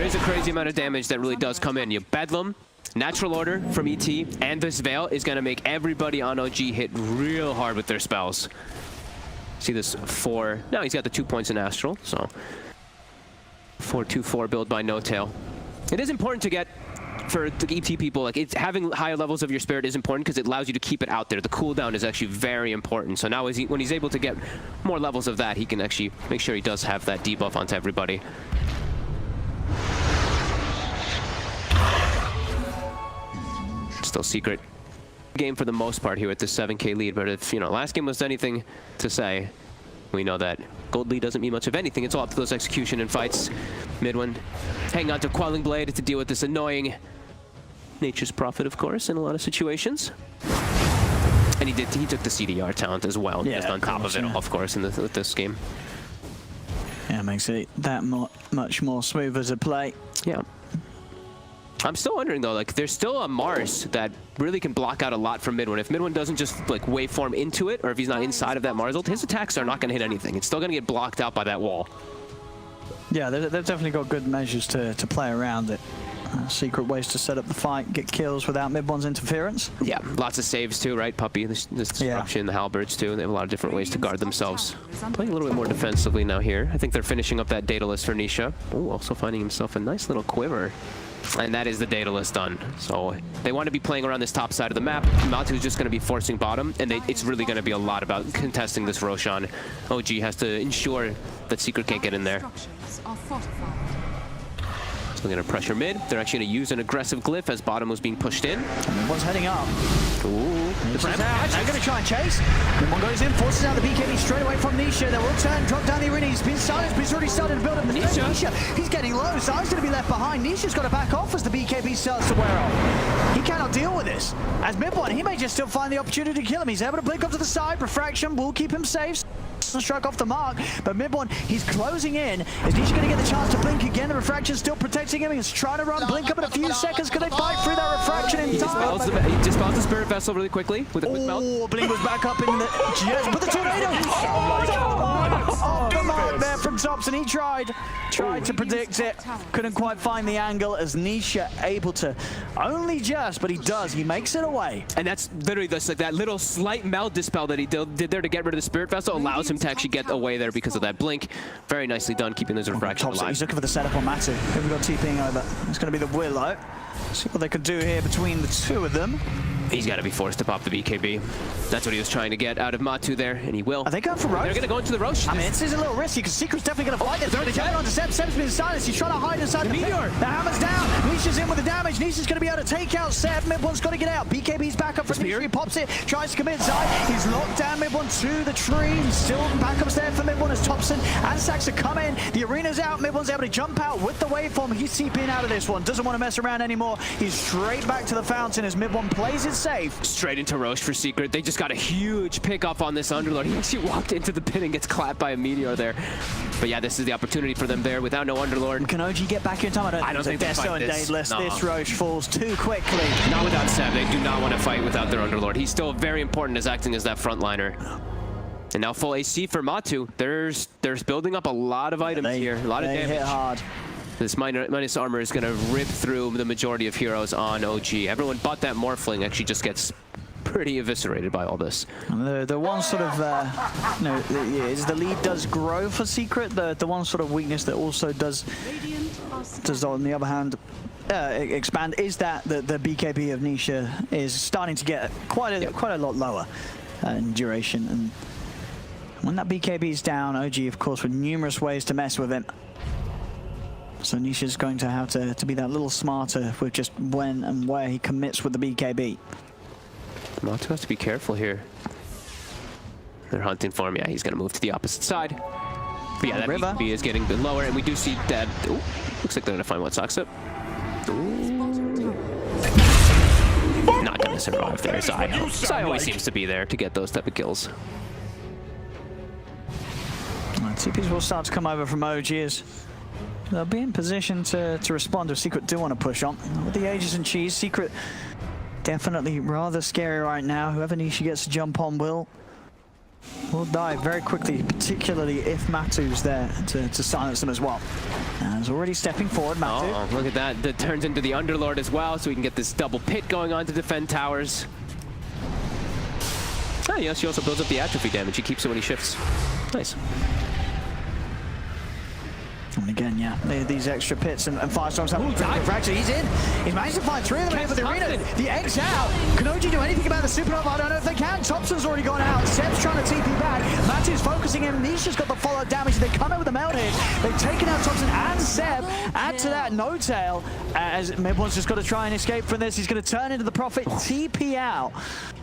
is a crazy amount of damage that really does come in. You Bedlam, Natural Order from ET, and this Veil is going to make everybody on OG hit real hard with their spells. See this 4. Now he's got the 2 points in Astral, so 4-2-4 build by No Tail. It is important to get, for the ET people, like it's having higher levels of your spirit is important because it allows you to keep it out there. The cooldown is actually very important. So now when he's able to get more levels of that, he can actually make sure he does have that debuff onto everybody. Still Secret game for the most part here at the 7K lead, but if last game was anything to say, we know that gold lead doesn't mean much of anything. It's all up to those execution and fights. Midwin hanging on to Quelling Blade to deal with this annoying Nature's Prophet, of course, in a lot of situations. And he took the CDR talent as well, just on top of it all, of course, with this game. Yeah, it makes it that much more smoother to play. Yeah. I'm still wondering though, like there's still a Mars that really can block out a lot from Midwin. If Midwin doesn't just like waveform into it, or if he's not inside of that Mars ult, his attacks are not going to hit anything. It's still going to get blocked out by that wall. Yeah, they've definitely got good measures to play around it. Secret ways to set up the fight, get kills without Midwin's interference. Yeah, lots of saves too, right? Puppy, this disruption, the halberds too. They have a lot of different ways to guard themselves. Playing a little bit more defensively now here. I think they're finishing up that Daedalus for Nisha. Oh, also finding himself a nice little quiver. And that is the Daedalus done. So they want to be playing around this top side of the map. Matu's just going to be forcing bottom, and it's really going to be a lot about contesting this Roshan. OG has to ensure that Secret can't get in there. So they're going to pressure mid. They're actually going to use an aggressive glyph as bottom was being pushed in. One's heading up. Ooh. They're going to try and chase. One goes in, forces out the BKB straight away from Nisha. They will turn, drop down the arena. He's been silenced, but he's already started to build up the Nisha. He's getting low. Zai's going to be left behind. Nisha's got to back off as the BKB starts to wear off. He cannot deal with this. As Midwin, he may just still find the opportunity to kill him. He's able to blink up to the side. Refraction will keep him safe. Strike off the mark, but Midwin, he's closing in. Is Nisha going to get the chance to blink again? The refraction still protecting him. He's trying to run, blink up in a few seconds. Can they fight through that refraction in time? He dispels the Spirit Vessel really quickly with a quick melt. Oh, blink was back up in the... Yes, but the tornado! Oh, the mark there from Topson. He tried to predict it. Couldn't quite find the angle as Nisha able to only just, but he does. He makes it away. And that's literally just like that little slight meld dispel that he did there to get rid of the Spirit Vessel allows him to actually get away there because of that blink. Very nicely done, keeping those refraction alive. He's looking for the setup on Matu. Here we got TPing over. It's going to be the Willow. See what they could do here between the two of them. He's got to be forced to pop the BKB. That's what he was trying to get out of Matu there, and he will. Are they going for Roche? They're going to go into the Roche. I mean, this is a little risky because Secret's definitely going to fight this. They're going on to Seb. Seb's been silenced. He's trying to hide inside the meteor. The hammer's down. Nisha's in with the damage. Nisha's going to be able to take out Seb. Midwin's got to get out. BKB's back up for Nisha. He pops it, tries to commit Zai. He's locked down Midwin to the tree. He's still back upstairs for Midwin as Topson and Saxa come in. The arena's out. Midwin's able to jump out with the waveform. He's TPing out of this one. Doesn't want to mess around anymore. He's straight back to the fountain as Midwin plays it safe. Straight into Roche for Secret. They just got a huge pick up on this Underlord. He actually walked into the pit and gets clapped by a meteor there. But yeah, this is the opportunity for them there without no Underlord. Can OG get back in time? I don't think they're so Daedalus. This Roche falls too quickly. Not without Seb. They do not want to fight without their Underlord. He's still very important as acting as that frontliner. And now full AC for Matu. There's building up a lot of items here. A lot of damage. They hit hard. This minus armor is going to rip through the majority of heroes on OG. Everyone but that Morphling actually just gets pretty eviscerated by all this. And the one sort of, is the lead does grow for Secret. The one sort of weakness that also does on the other hand expand is that the BKB of Nisha is starting to get quite a lot lower in duration. And when that BKB is down, OG of course with numerous ways to mess with him. So Nisha's going to have to be that little smarter with just when and where he commits with the BKB. Matu has to be careful here. They're hunting for him. Yeah, he's going to move to the opposite side. But yeah, that BKB is getting a bit lower, and we do see that. Ooh, looks like they're going to find what sucks up. Not going to survive there. Zai always seems to be there to get those type of kills. TPs will start to come over from OG as they'll be in position to respond if Secret do want to push on. With the Aegis and Cheese, Secret definitely rather scary right now. Whoever Nisha gets to jump on will die very quickly, particularly if Matu's there to silence them as well. And he's already stepping forward, Matu. Oh, look at that. That turns into the Underlord as well, so we can get this double pit going on to defend towers. Oh, yes, she also builds up the atrophy damage. He keeps it when he shifts. Nice. And again, yeah, these extra pits and Firestorms have fracture. He's in. He's managed to find 3 of them here for the arena. The Egg's out. Can OG do anything about the Supernova? I don't know if they can. Thompson's already gone out. Seb's trying to TP back. Matu's focusing him. Nisha's got the follow damage. They come in with the melt hit. They've taken out Thompson and Seb. Add to that No Tail as Mid1's just got to try and escape from this. He's going to turn into the Prophet. TP out.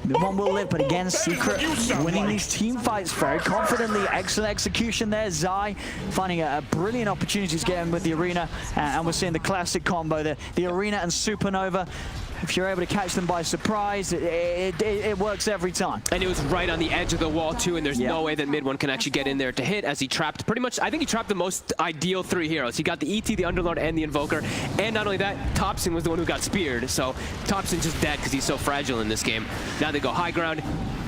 Mid1 will live, but again, Secret winning these team fights very confidently. Excellent execution there. Zai finding a brilliant opportunity to get in with the arena, and we're seeing the classic combo there. The arena and Supernova. If you're able to catch them by surprise, it works every time. And it was right on the edge of the wall too, and there's no way that Mid1 can actually get in there to hit, as he trapped pretty much, I think he trapped the most ideal 3 heroes. He got the ET, the Underlord, and the Invoker. And not only that, Thompson was the one who got speared, so Thompson's just dead because he's so fragile in this game. Now they go high ground.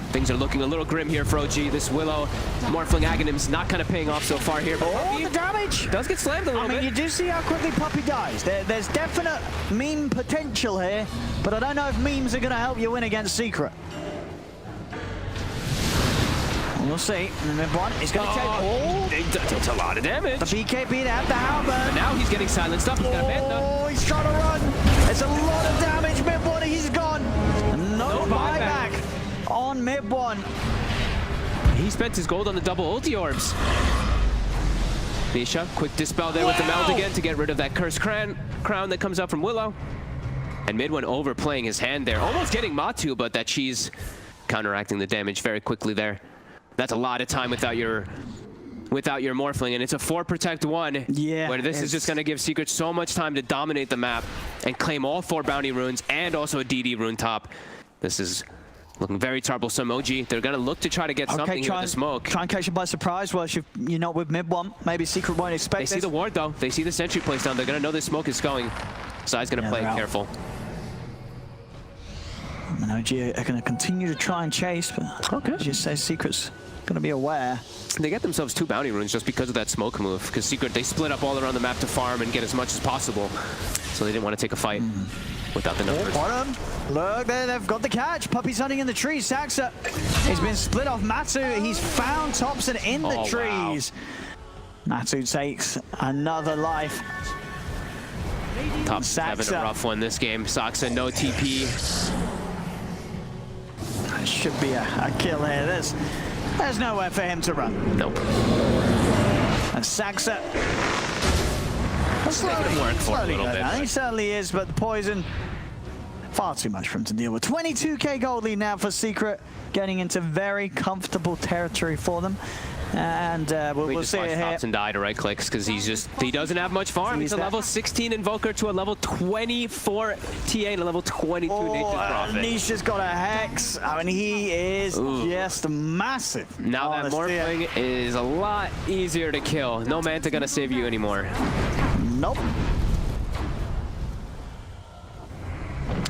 Things are looking a little grim here for OG. This Willow, Morphling Aghanim's not kind of paying off so far here. But Puppy the damage does get slammed a little bit. You do see how quickly Puppy dies. There's definite meme potential here, but I don't know if memes are going to help you win against Secret. We'll see. And then Mid1 is going to take... That's a lot of damage. The BKB to have the halberd. But now he's getting silenced up. He's got Benda. He's trying to run. It's a lot of damage. Mid1, he's gone. No buyback on Mid1. He spent his gold on the double ulti orbs. Nisha, quick dispel there with the meld again to get rid of that cursed crown that comes out from Willow. And Mid1 overplaying his hand there, almost getting Matu, but that Cheese counteracting the damage very quickly there. That's a lot of time without your Morphling, and it's a 4 protect 1. Yeah, where this is just going to give Secret so much time to dominate the map and claim all 4 bounty runes and also a DD rune top. This is looking very troublesome. OG, they're going to look to try to get something here with the smoke. Try and catch him by surprise. Well, you're not with Mid1. Maybe Secret won't expect this. They see the ward, though. They see the sentry placed down. They're going to know this smoke is going. Zai's going to play it careful. And OG are going to continue to try and chase, but just say Secret's going to be aware. They get themselves 2 bounty runes just because of that smoke move, because Secret, they split up all around the map to farm and get as much as possible, so they didn't want to take a fight without the numbers. Bottom. Look, they've got the catch. Puppy's hunting in the trees. Saxa has been split off Matu. He's found Thompson in the trees. Wow. Matu takes another life. Top 7, a rough one this game. Saxa, no TP. That should be a kill here. There's nowhere for him to run. Nope. And Saxa slowly work for a little bit. He certainly is, but the poison, far too much for him to deal with. 22k gold lead now for Secret, getting into very comfortable territory for them. And we'll see it here. Thompson died to right clicks because he doesn't have much farm. He's a level 16 Invoker to a level 24 TA and a level 22 Nature's Prophet. Nisha's got a Hex. I mean, he is just massive. Now that Morphling is a lot easier to kill. No Manta gonna save you anymore. Nope.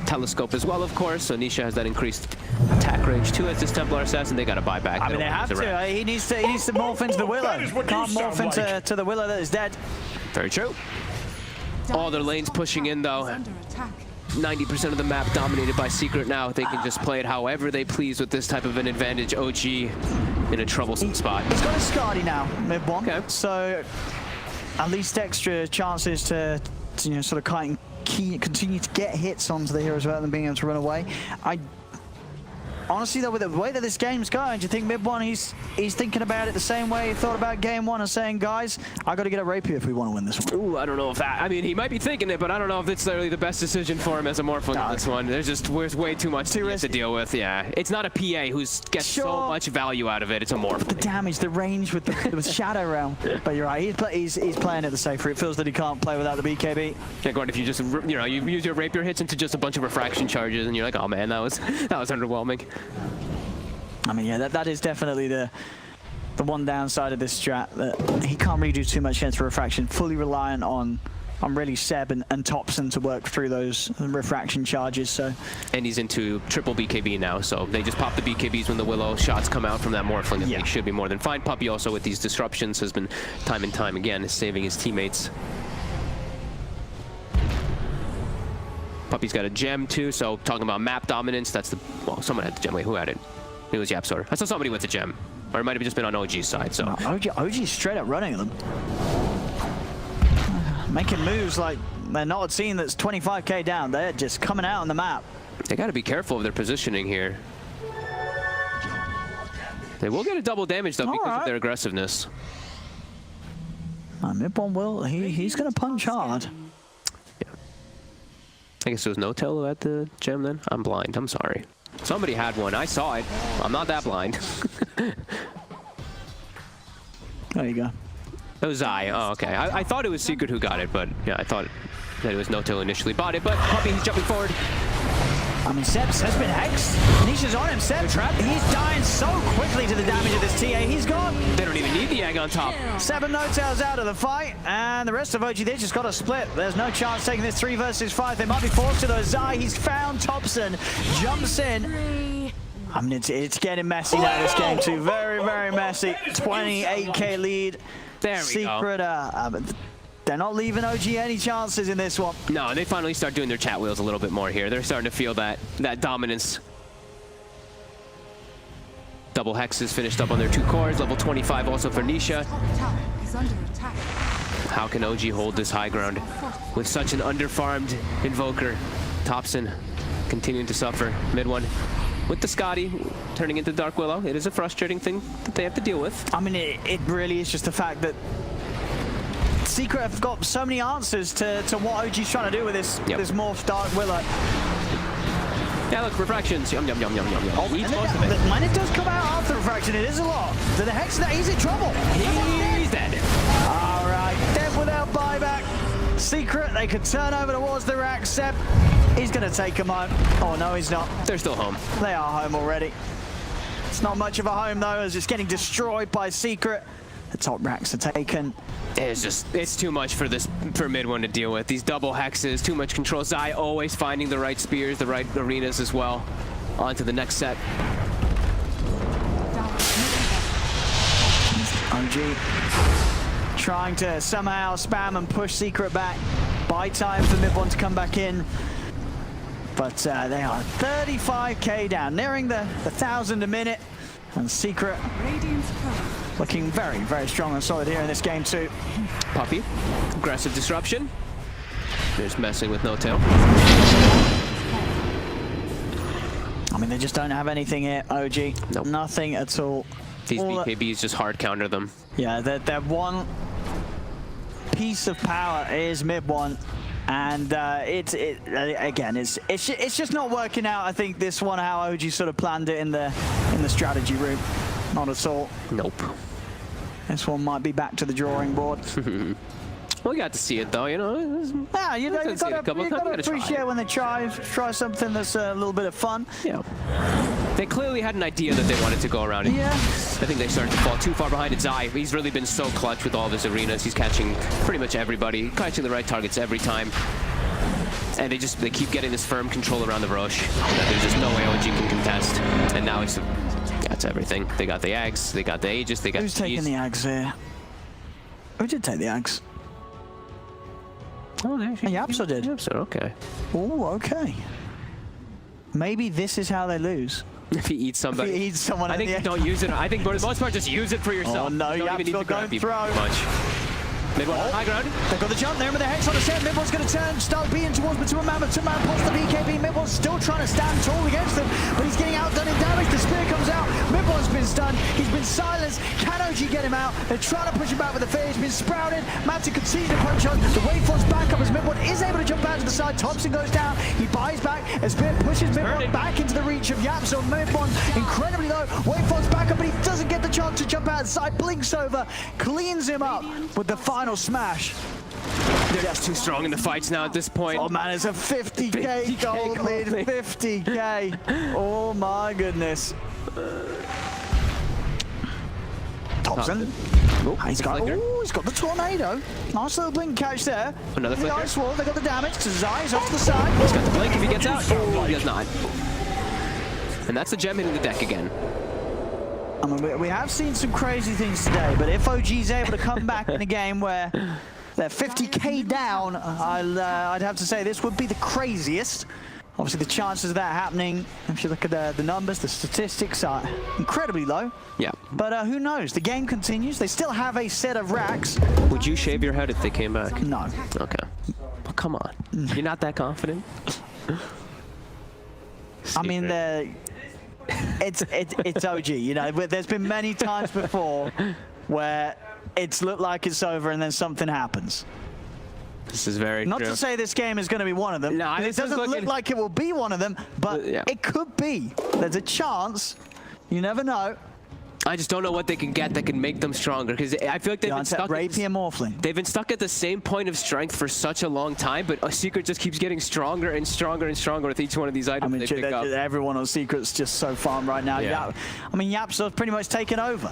Telescope as well, of course, so Nisha has that increased attack range too as this Templar Assassin. They gotta buy back. I mean, they have to. He needs to morph into the Willow. Can't morph into the Willow that is dead. Very true. All their lanes pushing in though. 90% of the map dominated by Secret now. They can just play it however they please with this type of an advantage. OG in a troublesome spot. He's got a Skadi now, mid one. Okay. So at least extra chances to you know, sort of continue to get hits onto the heroes without them being able to run away. Honestly, though, with the way that this game's going, do you think mid one he's thinking about it the same way he thought about game one and saying, guys, I got to get a rapier if we want to win this one? Ooh, I don't know if that. I mean, he might be thinking it, but I don't know if it's really the best decision for him as a Morphling in this one. There's way too much to deal with. Yeah, it's not a PA who gets so much value out of it. It's a Morphling. The damage, the range with the Shadow Realm. But you're right, he's playing it the safer. It feels that he can't play without the BKB. Yeah, Gordon, if you just you use your rapier hits into just a bunch of refraction charges, and you're like, oh man, that was underwhelming. I mean, yeah, that is definitely the one downside of this strat, that he can't really do too much against refraction, fully reliant on really Seb and Thompson to work through those refraction charges. So, and he's into triple BKB now, so they just pop the BKBs when the Willow shots come out from that Morphling, and they should be more than fine. Puppy also with these disruptions has been time and time again saving his teammates. Puppy's got a gem too, so talking about map dominance, that's the, well, someone had the gem. Wait, who had it? It was Yapsor. I saw somebody with the gem. Or it might have just been on OG's side, so. No, OG's straight up running them. Making moves like they're not a team that's 25k down. They're just coming out on the map. They got to be careful of their positioning here. They will get a double damage though because of their aggressiveness. Mid-one will. He's going to punch hard. Yeah. I guess there was no tail at the gem then? I'm blind. I'm sorry. Somebody had one. I saw it. I'm not that blind. There you go. It was I. Oh, okay. I thought it was Secret who got it, but yeah, I thought that it was Noto initially bought it, but Puppy, he's jumping forward. I mean, Seb's has been hexed. Nisha's on him. Seb, he's dying so quickly to the damage of this TA. He's gone. They don't even need the egg on top. 7 no-tails out of the fight, and the rest of OG, they just got a split. There's no chance taking this 3 versus 5. They might be forced to though. Zai, he's found Thompson, jumps in. I mean, it's getting messy now, this game too. Very, very messy. 28k lead. There we go. They're not leaving OG any chances in this one. No, they finally start doing their chat wheels a little bit more here. They're starting to feel that dominance. Double hexes finished up on their 2 cores. Level 25 also for Nisha. How can OG hold this high ground with such an underfarmed Invoker? Thompson continuing to suffer. Mid one with the Skadi turning into Dark Willow. It is a frustrating thing that they have to deal with. I mean, it really is just the fact that Secret have got so many answers to what OG's trying to do with this morph Dark Willow. Yeah, look, refractions. Yum, yum, yum, yum, yum, yum. Oh, eats most of it. When it does come out after refraction, it is a lot. So the Hex, he's in trouble. He's dead. All right, dead without buyback. Secret, they could turn over towards the rack. Seb, he's going to take him home. Oh, no, he's not. They're still home. They are home already. It's not much of a home, though, as it's getting destroyed by Secret. The top racks are taken. It's too much for mid one to deal with. These double hexes, too much control. Zai always finding the right spears, the right arenas as well. On to the next set. OG trying to somehow spam and push Secret back. Buy time for mid one to come back in. But they are 35k down, nearing the 1,000 a minute. And Secret looking very, very strong and solid here in this game too. Puppy, aggressive disruption. There's messing with no tail. I mean, they just don't have anything here, OG. Nope. Nothing at all. These BKBs just hard counter them. Yeah, their one piece of power is mid one. And again, it's just not working out. I think this one, how OG sort of planned it in the strategy room, not at all. Nope. This one might be back to the drawing board. We got to see it though, you know. Yeah, you gotta appreciate when they try something that's a little bit of fun. Yeah. They clearly had an idea that they wanted to go around it. Yeah. I think they started to fall too far behind it. Zai, he's really been so clutch with all of his arenas. He's catching pretty much everybody, catching the right targets every time. And they keep getting this firm control around the Roche that there's just no way OG can contest. And now that's everything. They got the Ags, they got the Aegis, they got Who's taking the Ags here? Who did take the Ags? Oh, there she Yapso did. Yapso, okay. Oh, okay. Maybe this is how they lose. If he eats somebody. If he eats someone I think at the don't use it. I think for the most part, just use it for yourself. Oh no, You don't even need Yapso to grab going people throw. much. Mid one, high ground. They've got the jump there with the Hex on the set. Midwell's going to turn, start being towards Matua Man. Matua Man pulls the BKB. Midwell's still trying to stand tall against them, but he's getting outdone in damage. The spear comes out. Midwell's been stunned. He's been silenced. Can OG get him out? They're trying to push him back with the fear. He's been sprouted. Matu continues to punch on. The wavefront's back up as Midwell is able to jump out to the side. Thompson goes down. He buys back. A spear pushes Midwell back into the reach of Yapso. Midwell incredibly low. Wavefront's back up, but he doesn't get the chance to jump out. The side blinks over, cleans him up with the final smash. They're just too strong in the fights now at this point. Oh man, it's a 50k gold lead, 50k. Oh my goodness. Thompson. He's got the tornado. Nice little blink catch there. Another the flicker. ice wall, they got the damage. Zai's off to the side. He's got the blink if he gets out. Oh, he does not. And that's the gem hitting the deck again. I mean, we have seen some crazy things today, but if OG's able to come back in a game where they're 50k down, I'd have to say this would be the craziest. Obviously, the chances of that happening, if you look at the numbers, the statistics are incredibly low. Yeah. But who knows? The game continues. They still have a set of racks. Would you shave your head if they came back? No. Okay. Well, come on. You're not that confident? I mean, it's OG. You know, there's been many times before where it's looked like it's over and then something happens. This is very Not true. to say this game is going to be one of them. No, It doesn't look like it will be one of them, but Yeah. it could be. There's a chance. You never know. I just don't know what they can get that can make them stronger, because I feel like they've been stuck. Rapier Morphling. They've been stuck at the same point of strength for such a long time, but a secret just keeps getting stronger and stronger and stronger with each one of these items they pick up. Everyone on Secret's just so farm right now. Yeah. I mean, Yapso's pretty much taken over.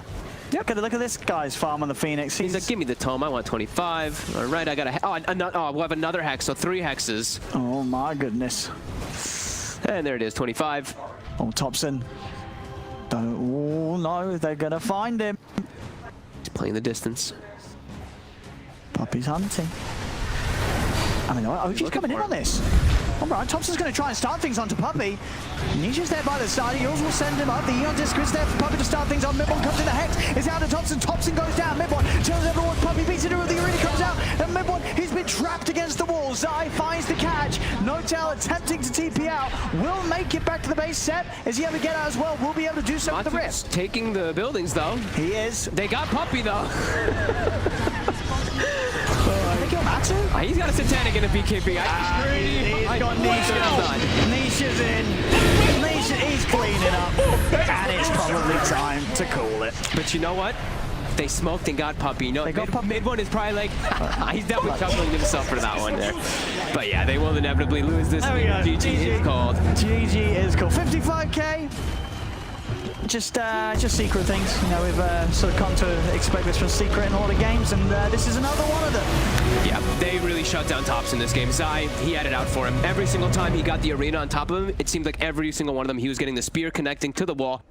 Yep. Look at this guy's farm on the Phoenix. He's like, give me the tome. I want 25. All right, I got a. We'll have another hex, so 3 hexes. Oh my goodness. And there it is, 25. Oh, Thompson. Oh no, they're gonna find him. He's playing the distance. Puppy's hunting. I mean, OG's coming in on this. All right, Thompson's going to try and start things onto Puppy. Nisha's there by the side. Yours will send him up. The Eon Disc is there for Puppy to start things on. Midborn comes in the Hex. It's out to Thompson. Thompson goes down. Midborn turns over towards Puppy. Beats it over. The arena comes out. And Midborn, he's been trapped against the wall. Zai finds the catch. No-Tail attempting to TP out. Will make it back to the base set. Is he able to get out as well? Will be able to do so with the Rift. Taking the buildings, though. He is. They got Puppy, though. He's got a Satanic in a BKB. He's got Nisha's in. Nisha, he's cleaning up. And it's probably time to call it. But you know what? They smoked and got Puppy. You know, mid one is probably like, he's definitely chuckling himself for that one there. But yeah, they will inevitably lose this. GG is called. GG is called. 55k. Just Secret things. You know, we've sort of come to expect this from Secret in a lot of games, and this is another one of them. Yeah, they really shut down Tops in this game. Zai, he had it out for him. Every single time he got the arena on top of him, it seemed like every single one of them, he was getting the spear connecting to the wall.